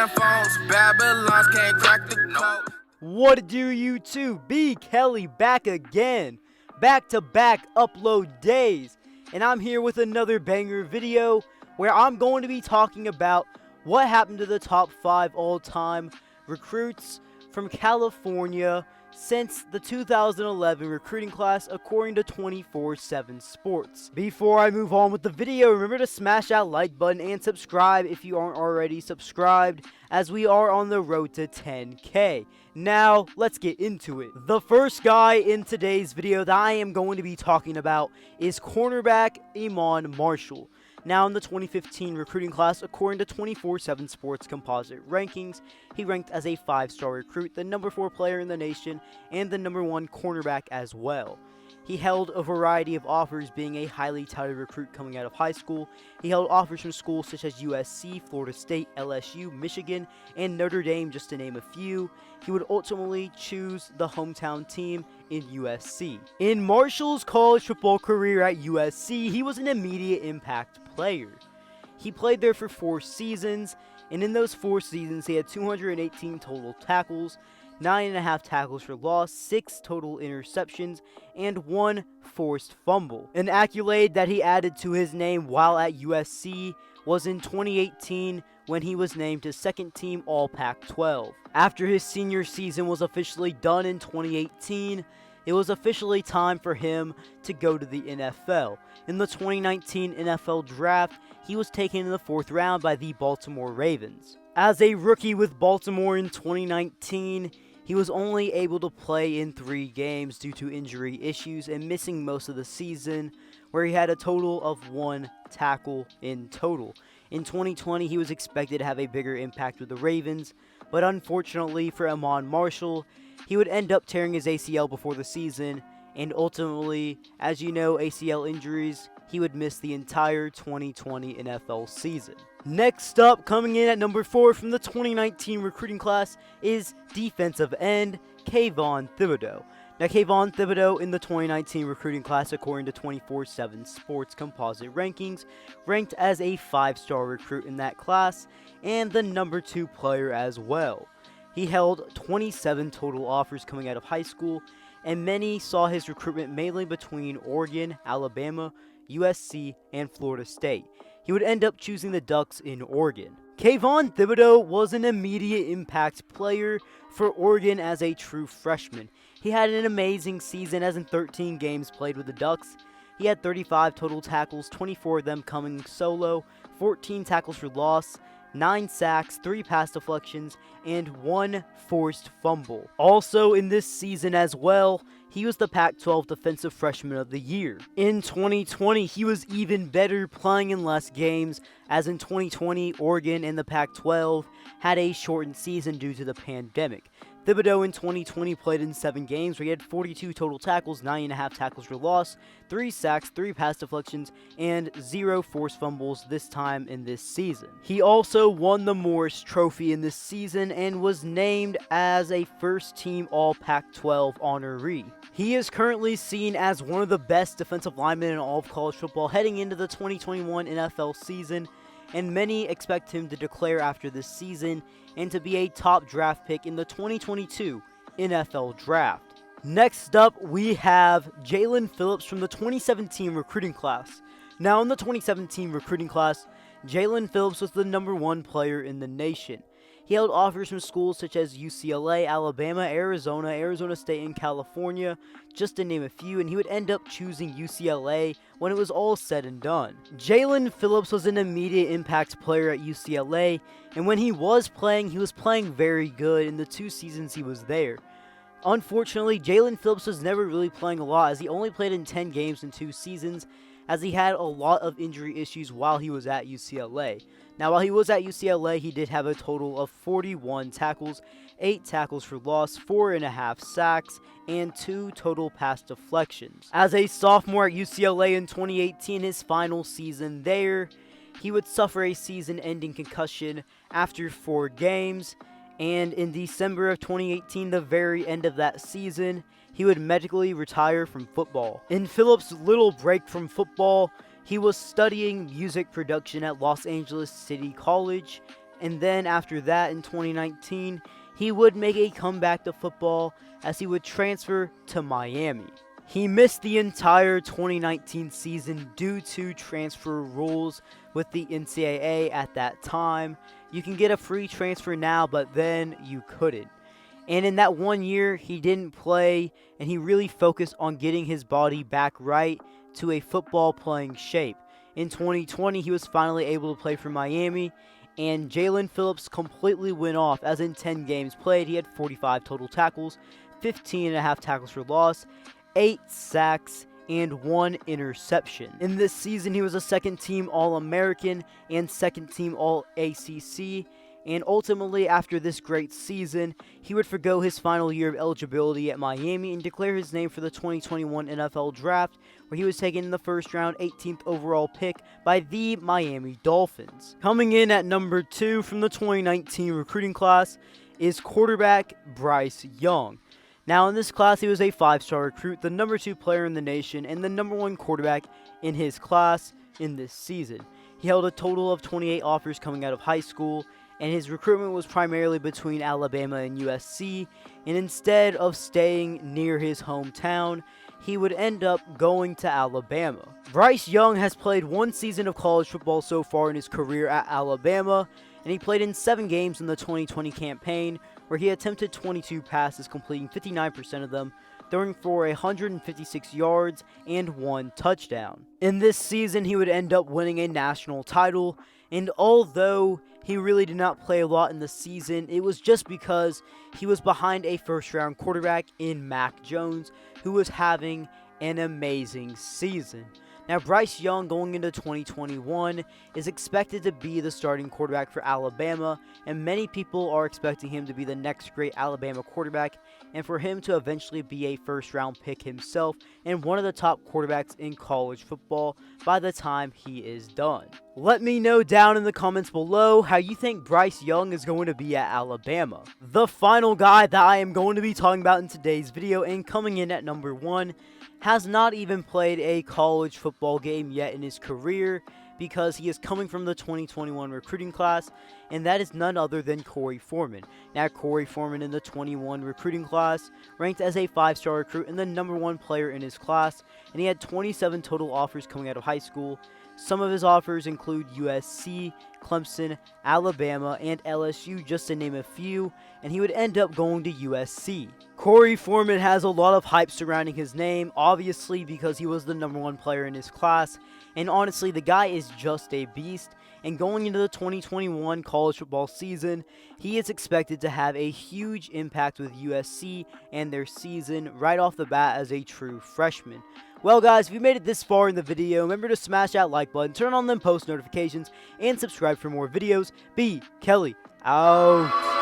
Jaelan phones, Babylons can't crack the code. What do YouTube? B. Kelly back again. Back-to-back upload days. And I'm here with another banger video where I'm going to be talking about what happened to the top 5 all-time recruits from California since the 2011 recruiting class according to 24/7 Sports. Before I move on with the video, remember to smash that like button and subscribe if you aren't already subscribed, as we are on the road to 10K. Now, let's get into it. The first guy in today's video that I am going to be talking about is cornerback Iman Marshall. Now, in the 2015 recruiting class, according to 24/7 Sports composite rankings, he ranked as a 5-star recruit, the number 4 player in the nation, and the number 1 cornerback as well. He held a variety of offers, being a highly touted recruit coming out of high school. He held offers from schools such as USC, Florida State, LSU, Michigan, and Notre Dame, just to name a few. He would ultimately choose the hometown team in USC. In Marshall's college football career at USC, he was an immediate impact player. He played there for 4 seasons, and in those 4 seasons, he had 218 total tackles, 9.5 tackles for loss, 6 total interceptions, and 1 forced fumble. An accolade that he added to his name while at USC was in 2018 when he was named to second team All Pac-12. After his senior season was officially done in 2018, it was officially time for him to go to the NFL. In the 2019 NFL Draft, he was taken in the 4th round by the Baltimore Ravens. As a rookie with Baltimore in 2019, he was only able to play in 3 games due to injury issues and missing most of the season, where he had a total of 1 tackle in total. In 2020, he was expected to have a bigger impact with the Ravens, but unfortunately for Iman Marshall, he would end up tearing his ACL before the season, and ultimately, as you know, ACL injuries, he would miss the entire 2020 NFL season. Next up, coming in at number 4 from the 2019 recruiting class is defensive end Kayvon Thibodeaux. Now, Kayvon Thibodeaux in the 2019 recruiting class, according to 24/7 Sports composite rankings, ranked as a 5-star recruit in that class and the number 2 player as well. He held 27 total offers coming out of high school, and many saw his recruitment mainly between Oregon, Alabama, USC, and Florida State. He would end up choosing the Ducks in Oregon. Kayvon Thibodeaux was an immediate impact player for Oregon as a true freshman. He had an amazing season, as in 13 games played with the Ducks. He had 35 total tackles, 24 of them coming solo, 14 tackles for loss, 9 sacks, 3 pass deflections, and 1 forced fumble. Also in this season as well, he was the Pac-12 Defensive Freshman of the Year. In 2020, he was even better, playing in less games, as in 2020, Oregon and the Pac-12 had a shortened season due to the pandemic. Thibodeaux in 2020 played in 7 games where he had 42 total tackles, 9.5 tackles for loss, 3 sacks, 3 pass deflections, and 0 forced fumbles this time in this season. He also won the Morris Trophy in this season and was named as a first-team All Pac-12 honoree. He is currently seen as one of the best defensive linemen in all of college football heading into the 2021 NFL season, and many expect him to declare after this season and to be a top draft pick in the 2022 NFL Draft. Next up, we have Jaelan Phillips from the 2017 recruiting class. Now, in the 2017 recruiting class, Jaelan Phillips was the number 1 player in the nation. He held offers from schools such as UCLA, Alabama, Arizona, Arizona State, and California, just to name a few, and he would end up choosing UCLA when it was all said and done. Jaelan Phillips was an immediate impact player at UCLA, and when he was playing very good in the 2 seasons he was there. Unfortunately, Jaelan Phillips was never really playing a lot, as he only played in 10 games in 2 seasons, as he had a lot of injury issues while he was at UCLA. Now, while he was at UCLA, he did have a total of 41 tackles, 8 tackles for loss, 4.5 sacks, and 2 total pass deflections. As a sophomore at UCLA in 2018, his final season there, he would suffer a season-ending concussion after 4 games, and in December of 2018, the very end of that season, he would medically retire from football. In Phillips' little break from football, he was studying music production at Los Angeles City College, And then after that, in 2019, he would make a comeback to football as he would transfer to Miami. He missed the entire 2019 season due to transfer rules with the NCAA at that time. You can get a free transfer now, but then you couldn't. And in that 1 year, he didn't play, and he really focused on getting his body back right to a football playing shape. In 2020, he was finally able to play for Miami, and Jaelan Phillips completely went off, as in 10 games played, he had 45 total tackles, 15.5 tackles for loss, 8 sacks, and 1 interception. In this season, he was a second-team All-American and second-team All-ACC, and ultimately, after this great season, he would forgo his final year of eligibility at Miami and declare his name for the 2021 NFL Draft, where he was taken in the first round, 18th overall pick by the Miami Dolphins. Coming in at number 2 from the 2019 recruiting class is quarterback Bryce Young. Now, in this class, he was a 5-star recruit, the number 2 player in the nation, and the number 1 quarterback in his class in this season. He held a total of 28 offers coming out of high school, and his recruitment was primarily between Alabama and USC, and instead of staying near his hometown, he would end up going to Alabama. Bryce Young has played 1 season of college football so far in his career at Alabama, and he played in 7 games in the 2020 campaign, where he attempted 22 passes, completing 59% of them, throwing for 156 yards and 1 touchdown. In this season, he would end up winning a national title, and although he really did not play a lot in the season, it was just because he was behind a first-round quarterback in Mac Jones, who was having an amazing season. Now, Bryce Young, going into 2021, is expected to be the starting quarterback for Alabama, and many people are expecting him to be the next great Alabama quarterback, and for him to eventually be a first-round pick himself and one of the top quarterbacks in college football by the time he is done. Let me know down in the comments below how you think Bryce Young is going to be at Alabama. The final guy that I am going to be talking about in today's video, and coming in at number 1, has not even played a college football game yet in his career, because he is coming from the 2021 recruiting class, and that is none other than Korey Foreman. Now, Korey Foreman in the 21 recruiting class ranked as a 5-star recruit and the number 1 player in his class, and he had 27 total offers coming out of high school. Some of his offers include USC, Clemson, Alabama, and LSU, just to name a few, and he would end up going to USC. Korey Foreman has a lot of hype surrounding his name, obviously because he was the number 1 player in his class, and honestly, the guy is just a beast, and going into the 2021 college football season, he is expected to have a huge impact with USC and their season right off the bat as a true freshman. Well, guys, if you made it this far in the video, remember to smash that like button, turn on them post notifications, and subscribe for more videos. B. Kelly, out.